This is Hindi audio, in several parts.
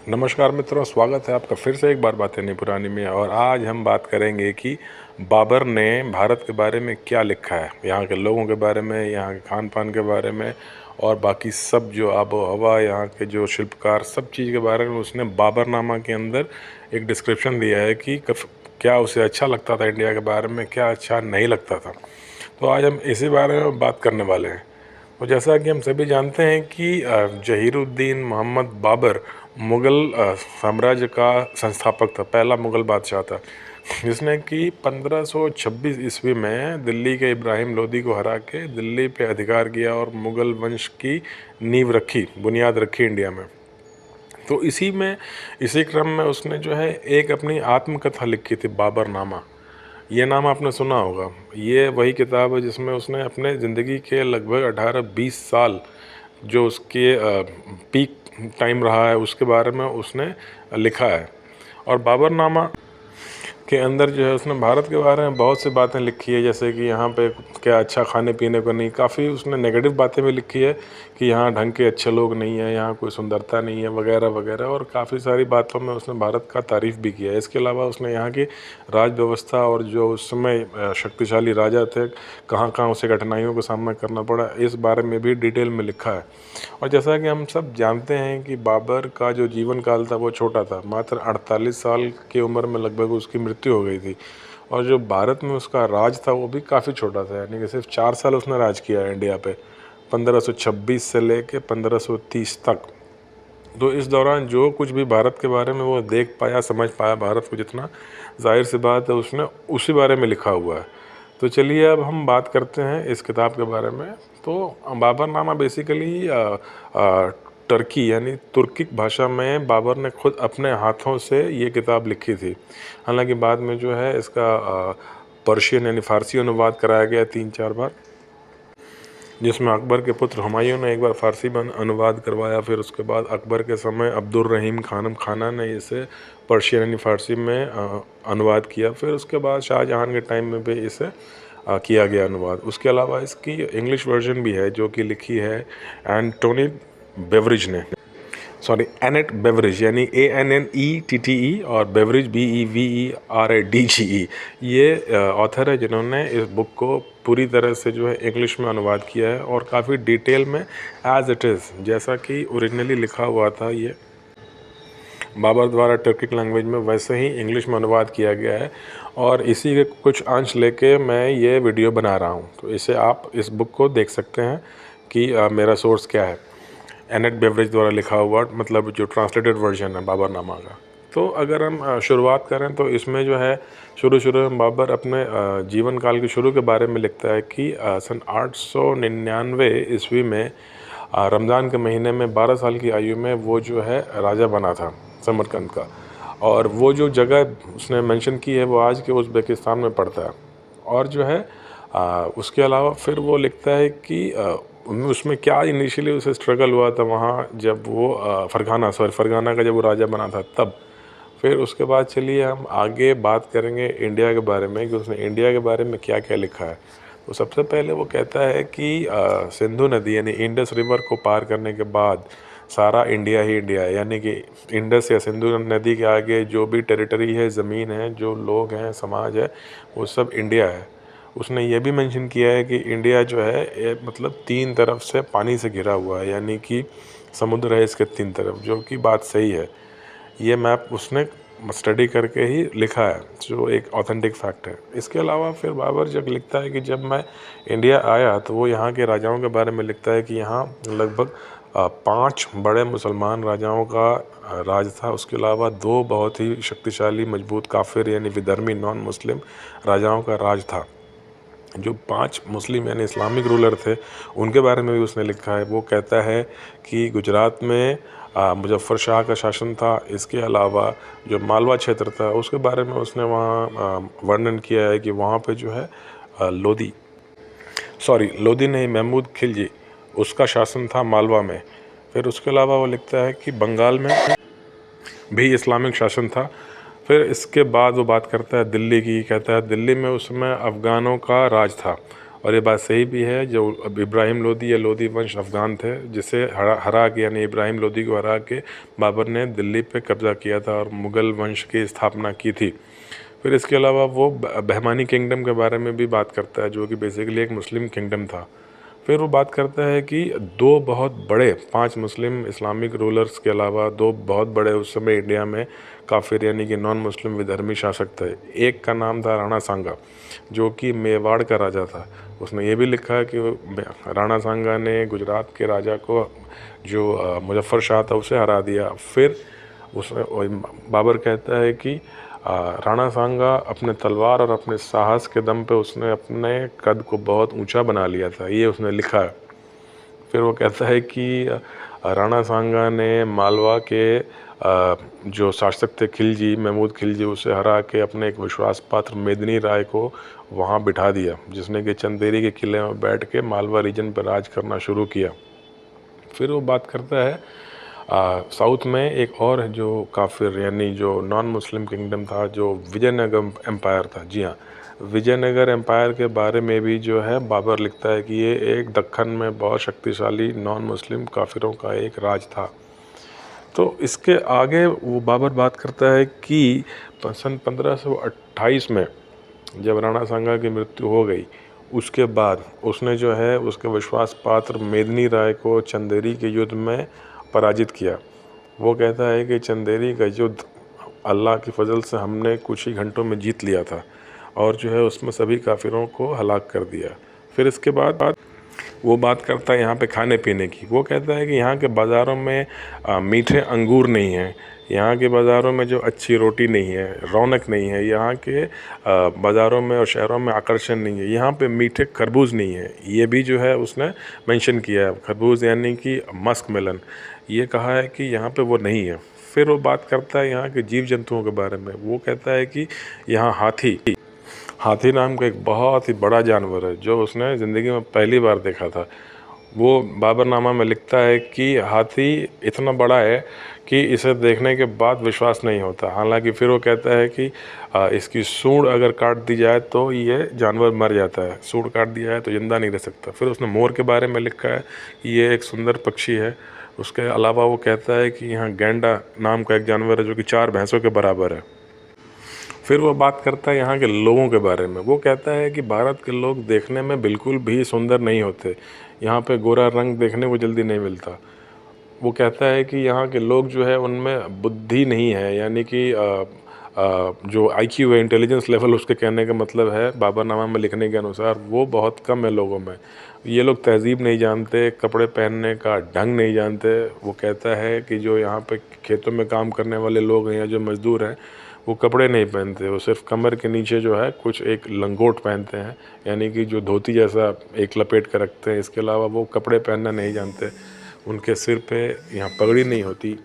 नमस्कार मित्रों, स्वागत है आपका फिर से एक बार बातें नहीं पुरानी में। और आज हम बात करेंगे कि बाबर ने भारत के बारे में क्या लिखा है, यहाँ के लोगों के बारे में, यहाँ के खान पान के बारे में और बाकी सब जो आबो हवा, यहाँ के जो शिल्पकार, सब चीज़ के बारे में उसने बाबरनामा के अंदर एक डिस्क्रिप्शन दिया है कि क्या उसे अच्छा लगता था इंडिया के बारे में, क्या अच्छा नहीं लगता था। तो आज हम इसी बारे में बात करने वाले हैं। और जैसा कि हम सभी जानते हैं कि जहीरुद्दीन मोहम्मद बाबर मुग़ल साम्राज्य का संस्थापक था, पहला मुग़ल बादशाह था, जिसने कि 1526 ईस्वी में दिल्ली के इब्राहिम लोदी को हरा के दिल्ली पे अधिकार किया और मुग़ल वंश की नींव रखी, बुनियाद रखी इंडिया में। तो इसी क्रम में उसने जो है एक अपनी आत्मकथा लिखी थी, बाबरनामा। ये नाम आपने सुना होगा। ये वही किताब है जिसमें उसने अपने ज़िंदगी के लगभग 18-20 साल जो उसके पीक टाइम रहा है उसके बारे में उसने लिखा है। और बाबरनामा के अंदर जो है उसने भारत के बारे में बहुत सी बातें लिखी है, जैसे कि यहाँ पे क्या अच्छा खाने पीने को नहीं, काफ़ी उसने नेगेटिव बातें भी लिखी है कि यहाँ ढंग के अच्छे लोग नहीं हैं, यहाँ कोई सुंदरता नहीं है वगैरह वगैरह। और काफ़ी सारी बातों में उसने भारत का तारीफ़ भी किया है। इसके अलावा उसने यहाँ की राज व्यवस्था और जो उस समय शक्तिशाली राजा थे, कहाँ कहाँ उसे कठिनाइयों का सामना करना पड़ा, इस बारे में भी डिटेल में लिखा है। और जैसा कि हम सब जानते हैं कि बाबर का जो जीवन काल था वो छोटा था, मात्र 48 साल की उम्र में लगभग उसकी मृत्यु हो गई थी। और जो भारत में उसका राज था वो भी काफ़ी छोटा था, यानी कि सिर्फ 4 साल उसने राज किया है इंडिया पे, 1526 से लेके 1530 तक। तो इस दौरान जो कुछ भी भारत के बारे में वो देख पाया, समझ पाया भारत को जितना, जाहिर सी बात है उसने उसी बारे में लिखा हुआ है। तो चलिए अब हम बात करते हैं इस किताब के बारे में। तो बाबरनामा बेसिकली टर्की यानी तुर्किक भाषा में बाबर ने खुद अपने हाथों से ये किताब लिखी थी। हालांकि बाद में जो है इसका पर्शियन यानी फ़ारसी अनुवाद कराया गया 3-4 बार, जिसमें अकबर के पुत्र हुमायूं ने एक बार फ़ारसी में अनुवाद करवाया। फिर उसके बाद अकबर के समय अब्दुर रहीम खाना ने इसे पर्शियन यानी फ़ारसी में अनुवाद किया। फिर उसके बाद शाहजहां के टाइम में भी इसे किया गया अनुवाद। उसके अलावा इसकी इंग्लिश वर्जन भी है जो कि लिखी है एंटोनी बेवरिज ने, एनेट बेवरिज यानी ANNETTE और बेवरिज BEVERADGE। ये ऑथर है जिन्होंने इस बुक को पूरी तरह से जो है इंग्लिश में अनुवाद किया है और काफ़ी डिटेल में एज इट इज़ जैसा कि ओरिजिनली लिखा हुआ था ये बाबर द्वारा टर्किक लैंग्वेज में, वैसे ही इंग्लिश में अनुवाद किया गया है। और इसी के कुछ अंश लेके मैं ये वीडियो बना रहा हूँ। तो इसे आप इस बुक को देख सकते हैं कि मेरा सोर्स क्या है। एनेट बेवरेज द्वारा लिखा हुआ, मतलब जो ट्रांसलेटेड वर्जन है बाबरनामा का। तो अगर हम शुरुआत करें तो इसमें जो है शुरू में बाबर अपने जीवन काल के शुरू के बारे में लिखता है कि सन 899 ईस्वी में रमज़ान के महीने में 12 साल की आयु में वो जो है राजा बना था समरकंद का। और वो जो जगह उसने मेंशन की है वो आज के उज़्बेकिस्तान में पड़ता है। और जो है उसके अलावा फिर वो लिखता है कि उसमें क्या इनिशियली उसे स्ट्रगल हुआ था वहाँ, जब वो फरगाना का जब वो राजा बना था तब। फिर उसके बाद चलिए हम आगे बात करेंगे इंडिया के बारे में कि उसने इंडिया के बारे में क्या क्या लिखा है। तो सबसे पहले वो कहता है कि सिंधु नदी यानी इंडस रिवर को पार करने के बाद सारा इंडिया ही इंडिया है, यानी कि इंडस या सिंधु नदी के आगे जो भी टेरिटरी है, ज़मीन है, जो लोग हैं, समाज है, वो सब इंडिया है। उसने ये भी मेंशन किया है कि इंडिया जो है ये मतलब 3 तरफ से पानी से घिरा हुआ है, यानी कि समुद्र है इसके 3 तरफ, जो कि बात सही है। ये मैप उसने स्टडी करके ही लिखा है, जो एक ऑथेंटिक फैक्ट है। इसके अलावा फिर बाबर जब लिखता है कि जब मैं इंडिया आया तो वो यहाँ के राजाओं के बारे में लिखता है कि यहाँ लगभग 5 बड़े मुसलमान राजाओं का राज था। उसके अलावा 2 बहुत ही शक्तिशाली मजबूत काफिर यानी विधर्मी नॉन मुस्लिम राजाओं का राज था। जो 5 मुस्लिम यानी इस्लामिक रूलर थे उनके बारे में भी उसने लिखा है। वो कहता है कि गुजरात में मुजफ्फर शाह का शासन था। इसके अलावा जो मालवा क्षेत्र था उसके बारे में उसने वहाँ वर्णन किया है कि वहाँ पे जो है लोदी नहीं, महमूद खिलजी, उसका शासन था मालवा में। फिर उसके अलावा वो लिखता है कि बंगाल में भी इस्लामिक शासन था। फिर इसके बाद वो बात करता है दिल्ली की, कहता है दिल्ली में उस समय अफ़गानों का राज था और ये बात सही भी है। जो अब इब्राहिम लोदी या लोदी वंश अफ़गान थे, जिसे हरा के यानी इब्राहिम लोदी को हरा के बाबर ने दिल्ली पे कब्ज़ा किया था और मुग़ल वंश की स्थापना की थी। फिर इसके अलावा वो बहमानी किंगडम के बारे में भी बात करता है, जो कि बेसिकली एक मुस्लिम किंगडम था। फिर वो बात करता है कि दो बहुत बड़े 5 मुस्लिम इस्लामिक रूलर्स के अलावा दो बहुत बड़े उस समय इंडिया में काफिर यानी कि नॉन मुस्लिम विधर्मी शासक थे। एक का नाम था राणा सांगा, जो कि मेवाड़ का राजा था। उसने ये भी लिखा है कि राणा सांगा ने गुजरात के राजा को, जो मुजफ्फर शाह था, उसे हरा दिया। फिर उसने बाबर कहता है कि राणा सांगा अपने तलवार और अपने साहस के दम पे उसने अपने कद को बहुत ऊंचा बना लिया था, ये उसने लिखा है। फिर वो कहता है कि राणा सांगा ने मालवा के जो शासक थे खिलजी, महमूद खिलजी, उसे हरा के अपने एक विश्वास पात्र मेदिनी राय को वहाँ बिठा दिया, जिसने कि चंदेरी के किले में बैठ के मालवा रीजन पर राज करना शुरू किया। फिर वो बात करता है साउथ में एक और जो काफिर यानी जो नॉन मुस्लिम किंगडम था, जो विजयनगर एम्पायर था। जी हाँ, विजयनगर एम्पायर के बारे में भी जो है बाबर लिखता है कि ये एक दक्कन में बहुत शक्तिशाली नॉन मुस्लिम काफिरों का एक राज था। तो इसके आगे वो बाबर बात करता है कि सन 1528 में जब राणा सांगा की मृत्यु हो गई, उसके बाद उसने जो है उसके विश्वास पात्र मेदिनी राय को चंदेरी के युद्ध में पराजित किया। वो कहता है कि चंदेरी का युद्ध अल्लाह की फजल से हमने कुछ ही घंटों में जीत लिया था और जो है उसमें सभी काफिरों को हलाक कर दिया। फिर इसके बाद वो बात करता है यहाँ पे खाने पीने की। वो कहता है कि यहाँ के बाज़ारों में मीठे अंगूर नहीं हैं, यहाँ के बाज़ारों में जो अच्छी रोटी नहीं है, रौनक नहीं है, यहाँ के बाज़ारों में और शहरों में आकर्षण नहीं है, यहाँ पे मीठे खरबूज नहीं है। ये भी जो है उसने मेंशन किया है। खरबूज यानी कि मस्क मेलन, ये कहा है कि यहाँ पे वो नहीं है। फिर वो बात करता है यहाँ के जीव जंतुओं के बारे में। वो कहता है कि यहाँ हाथी नाम का एक बहुत ही बड़ा जानवर है, जो उसने ज़िंदगी में पहली बार देखा था। वो बाबरनामा में लिखता है कि हाथी इतना बड़ा है कि इसे देखने के बाद विश्वास नहीं होता। हालांकि फिर वो कहता है कि इसकी सूंड अगर काट दी जाए तो ये जानवर मर जाता है, सूंड काट दिया जाए तो जिंदा नहीं रह सकता। फिर उसने मोर के बारे में लिखा है कि ये एक सुंदर पक्षी है। उसके अलावा वो कहता है कि यहाँ गैंडा नाम का एक जानवर है, जो कि 4 भैंसों के बराबर है। फिर वो बात करता है यहाँ के लोगों के बारे में। वो कहता है कि भारत के लोग देखने में बिल्कुल भी सुंदर नहीं होते, यहाँ पे गोरा रंग देखने को जल्दी नहीं मिलता। वो कहता है कि यहाँ के लोग जो है उनमें बुद्धि नहीं है, यानी कि जो IQ है, इंटेलिजेंस लेवल, उसके कहने का मतलब है बाबरनामा में लिखने के अनुसार वो बहुत कम है लोगों में। ये लोग तहज़ीब नहीं जानते, कपड़े पहनने का ढंग नहीं जानते। वो कहता है कि जो यहाँ पे खेतों में काम करने वाले लोग हैं या जो मज़दूर हैं, वो कपड़े नहीं पहनते, वो सिर्फ कमर के नीचे जो है कुछ एक लंगोट पहनते हैं, यानी कि जो धोती जैसा एक लपेट कर रखते हैं। इसके अलावा वो कपड़े पहनना नहीं जानते। उनके सिर पे यहाँ पगड़ी नहीं होती।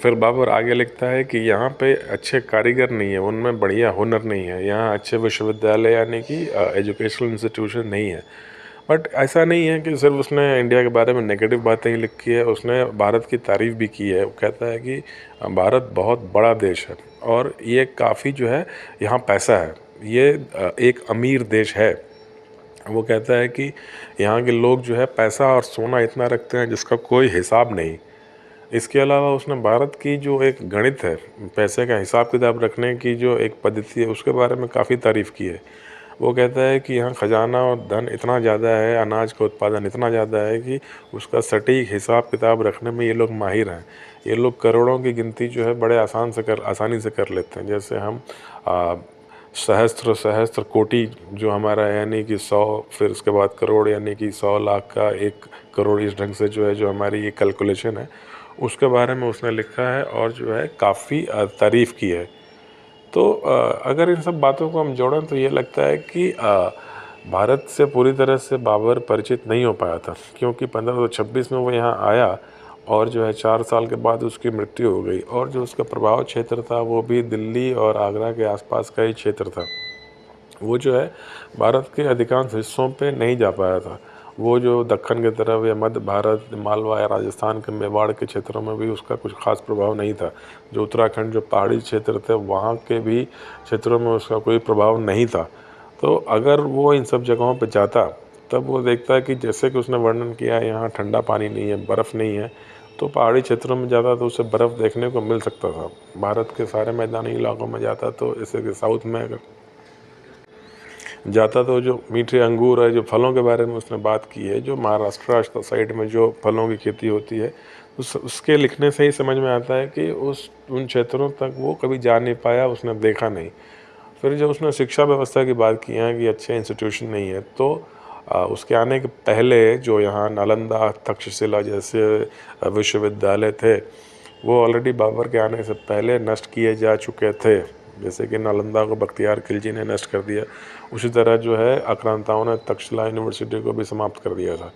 फिर बाबर आगे लिखता है कि यहाँ पे अच्छे कारीगर नहीं है, उनमें बढ़िया हुनर नहीं है, यहाँ अच्छे विश्वविद्यालय यानी कि एजुकेशनल इंस्टीट्यूशन नहीं है। बट ऐसा नहीं है कि सिर्फ उसने इंडिया के बारे में नेगेटिव बातें ही लिखी है, उसने भारत की तारीफ़ भी की है। वो कहता है कि भारत बहुत बड़ा देश है और ये काफ़ी जो है यहाँ पैसा है, ये एक अमीर देश है। वो कहता है कि यहाँ के लोग जो है पैसा और सोना इतना रखते हैं जिसका कोई हिसाब नहीं। इसके अलावा उसने भारत की जो एक गणित है, पैसे का हिसाब किताब रखने की जो एक पद्धति है, उसके बारे में काफ़ी तारीफ़ की है। वो कहता है कि यहाँ खजाना और धन इतना ज़्यादा है, अनाज का उत्पादन इतना ज़्यादा है कि उसका सटीक हिसाब किताब रखने में ये लोग माहिर हैं। ये लोग करोड़ों की गिनती जो है बड़े आसानी से कर लेते हैं। जैसे हम सहस्त्र कोटि जो हमारा है, यानी कि 100, फिर उसके बाद करोड़, यानी कि 100 लाख का 1 करोड़, इस ढंग से जो है जो हमारी ये कैलकुलेशन है, उसके बारे में उसने लिखा है और जो है काफ़ी तारीफ़ की है। तो अगर इन सब बातों को हम जोड़ें तो ये लगता है कि भारत से पूरी तरह से बाबर परिचित नहीं हो पाया था, क्योंकि 1526 में वो यहाँ आया और जो है 4 साल के बाद उसकी मृत्यु हो गई। और जो उसका प्रभाव क्षेत्र था वो भी दिल्ली और आगरा के आसपास का ही क्षेत्र था। वो जो है भारत के अधिकांश हिस्सों पे नहीं जा पाया था। वो जो दक्कन की तरफ या मध्य भारत, मालवा या राजस्थान के मेवाड़ के क्षेत्रों में भी उसका कुछ खास प्रभाव नहीं था। जो उत्तराखंड जो पहाड़ी क्षेत्र थे वहाँ के भी क्षेत्रों में उसका कोई प्रभाव नहीं था। तो अगर वो इन सब जगहों पे जाता तब वो देखता है कि जैसे कि उसने वर्णन किया है, यहाँ ठंडा पानी नहीं है, बर्फ़ नहीं है, तो पहाड़ी क्षेत्रों में जाता तो उसे बर्फ़ देखने को मिल सकता था। भारत के सारे मैदानी इलाकों में जाता तो जैसे कि साउथ में अगर जाता तो जो मीठे अंगूर है, जो फलों के बारे में उसने बात की है, जो महाराष्ट्र साइड में जो फलों की खेती होती है, उसके लिखने से ही समझ में आता है कि उन क्षेत्रों तक वो कभी जा नहीं पाया, उसने देखा नहीं। फिर जब उसने शिक्षा व्यवस्था की बात की है कि अच्छे इंस्टीट्यूशन नहीं है, तो उसके आने के पहले जो यहाँ नालंदा, तक्षशिला जैसे विश्वविद्यालय थे, वो ऑलरेडी बाबर के आने से पहले नष्ट किए जा चुके थे। जैसे कि नालंदा को बख्तियार खिलजी ने नष्ट कर दिया, उसी तरह जो है आक्रांताओं ने तक्षशिला यूनिवर्सिटी को भी समाप्त कर दिया था।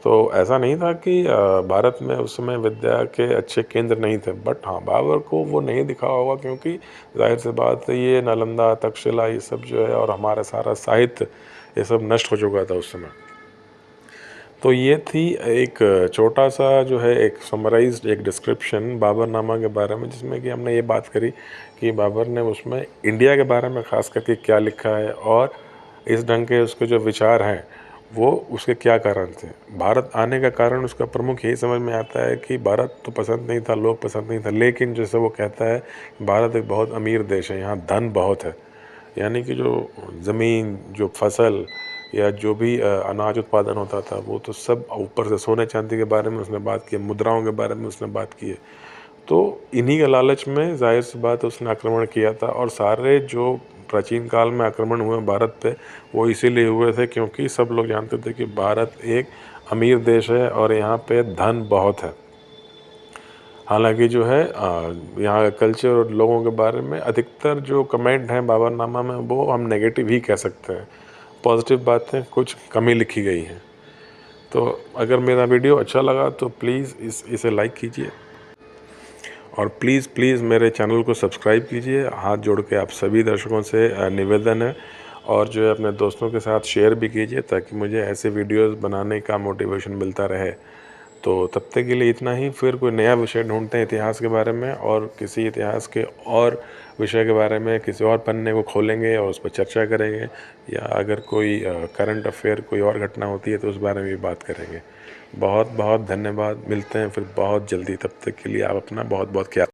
तो ऐसा नहीं था कि भारत में उस समय विद्या के अच्छे केंद्र नहीं थे, बट हाँ, बाबर को वो नहीं दिखा होगा क्योंकि जाहिर सी बात है ये नालंदा, तक्षशिला ये सब जो है और हमारा सारा साहित्य ये सब नष्ट हो चुका था उस समय। तो ये थी एक छोटा सा जो है एक समराइज्ड एक डिस्क्रिप्शन बाबरनामा के बारे में, जिसमें कि हमने ये बात करी कि बाबर ने उसमें इंडिया के बारे में ख़ास करके क्या लिखा है और इस ढंग के उसके जो विचार हैं वो उसके क्या कारण थे। भारत आने का कारण उसका प्रमुख यही समझ में आता है कि भारत तो पसंद नहीं था, लोग पसंद नहीं था, लेकिन जैसे वो कहता है भारत एक बहुत अमीर देश है, यहाँ धन बहुत है। यानी कि जो ज़मीन, जो फसल या जो भी अनाज उत्पादन होता था वो तो सब, ऊपर से सोने चांदी के बारे में उसने बात की है, मुद्राओं के बारे में उसने बात की है। तो इन्हीं के लालच में जाहिर सी बात उसने आक्रमण किया था, और सारे जो प्राचीन काल में आक्रमण हुए भारत पे वो इसीलिए हुए थे क्योंकि सब लोग जानते थे कि भारत एक अमीर देश है और यहाँ पे धन बहुत है। हालांकि जो है यहाँ का कल्चर और लोगों के बारे में अधिकतर जो कमेंट हैं बाबरनामा में वो हम नेगेटिव ही कह सकते हैं, पॉजिटिव बातें कुछ कम ही लिखी गई हैं। तो अगर मेरा वीडियो अच्छा लगा तो प्लीज़ इसे लाइक कीजिए और प्लीज़ मेरे चैनल को सब्सक्राइब कीजिए। हाथ जोड़ के आप सभी दर्शकों से निवेदन है, और जो है अपने दोस्तों के साथ शेयर भी कीजिए ताकि मुझे ऐसे वीडियोस बनाने का मोटिवेशन मिलता रहे। तो तब तक के लिए इतना ही, फिर कोई नया विषय ढूंढते हैं इतिहास के बारे में, और किसी इतिहास के और विषय के बारे में किसी और पन्ने को खोलेंगे और उस पर चर्चा करेंगे, या अगर कोई करंट अफेयर कोई और घटना होती है तो उस बारे में भी बात करेंगे। बहुत बहुत धन्यवाद, मिलते हैं फिर बहुत जल्दी, तब तक के लिए आप अपना बहुत बहुत ख्याल